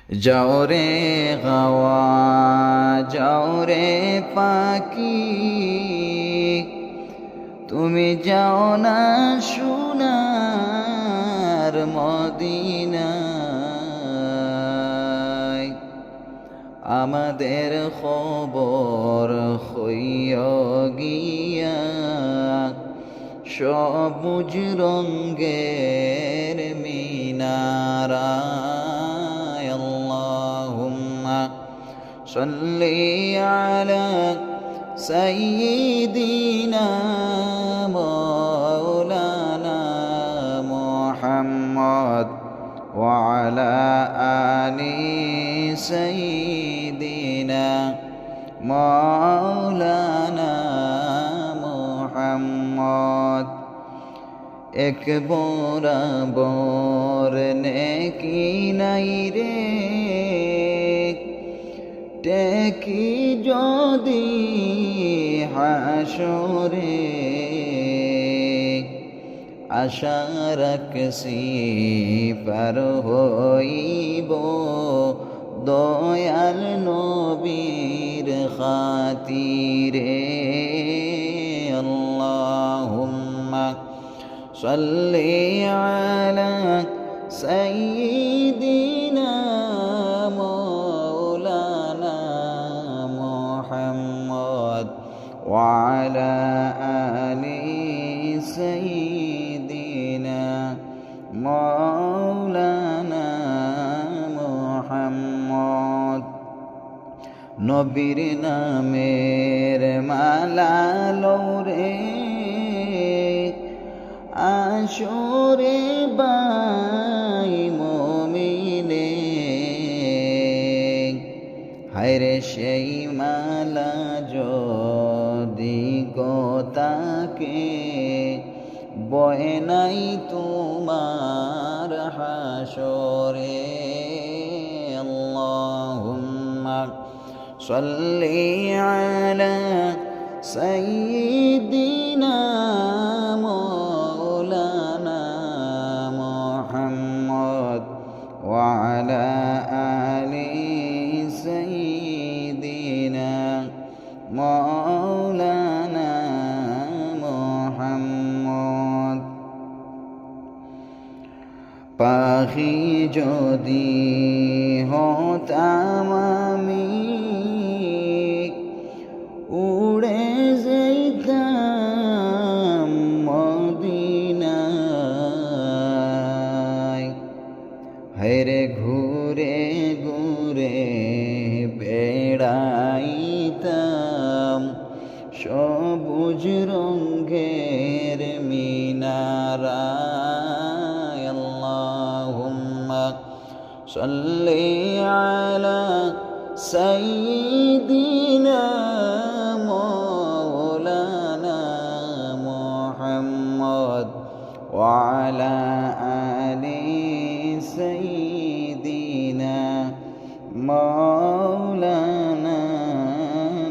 যাও রে গাওয়া যাও রে পাখি, তুমি যাও না সোনার মদিনায়। আমাদের খবর হইয়া গিয়া সবুজ রঙ্গের মিনারায়। আল্লাহুম্মা সাল্লি আলা সাইয়্যিদিনা মাওলানা মুহাম্মদ ওয়া আলা আলি সাইয়্যিদিনা মাওলানা মুহাম্মদ। এক বরাবর নেকি নাই রে, টেকি যদি হাসরে, আশা রাখছি পার হইব দয়াল নবীর খাতিরে। আল্লাহুম্মা সাল্লি আলা সাইয়্যিদিনা মাওলানা মুহাম্মদ ওয়া আলা আলি সাইয়্যিদিনা মাওলানা মুহাম্মদ। নবীর নামের মালা লৌরে, আসরে বাই মুমিনে। হায়রে সেই মালা যদি গোতাকে বয় নাই তোমার হাসরে। আল্লাহুম্মা সাল্লি আলা সাইয়্যিদিনা মাওলানা মুহাম্মদ ওয়া আলা আলি সাইয়্যিদিনা মাওলানা মুহাম্মদ। পাখি যদি হতাম আমি, উড়ে যেতাম মদিনায়। হায়রে ঘুরে ঘুরে বেড়াইতাম সবুজ রঙ্গের মিনারায়। আল্লাহুম্মা সাল্লি আলা সাইয়্যিদিনা মাওলানা মুহাম্মদ ওয়া আলা আলি সাইয়্যিদিনা মাওলানা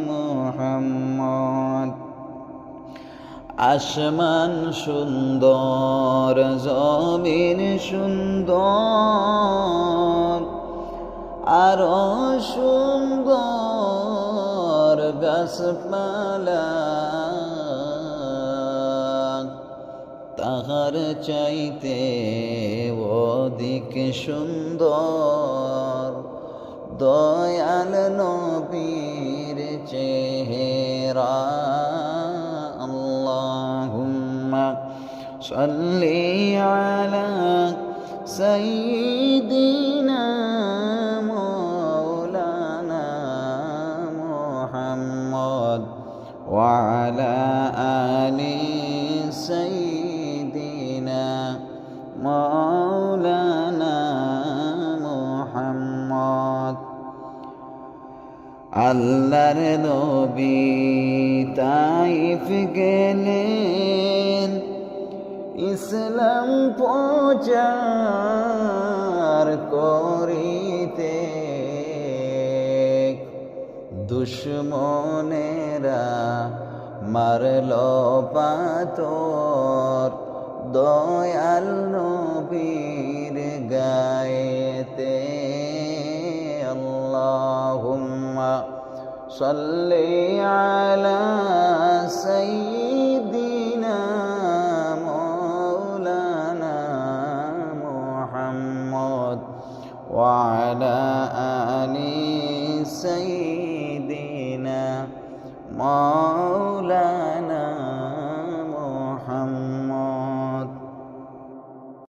মুহাম্মদ। আসমান সুন্দর জমিন সুন্দর, আরো সুন্দর গাছপালা, তাহার চাইতে অধিক সুন্দর দয়াল নবীর চেহারা। আল্লাহুম্মা সাল্লি আলা সাইয়্যিদিনা মাওলানা মুহাম্মদ ওয়া আলা আলি সাইয়্যিদিনা মাওলানা মুহাম্মদ। আল্লাহর নবী তাইফ গেলেন ইসলাম প্রচার করিতে। দুশ্মনেরা মারল পাথর দয়াল নবীর গায়েতে। صلي على سيدنا مولانا محمد وعلى آل سيدنا مولانا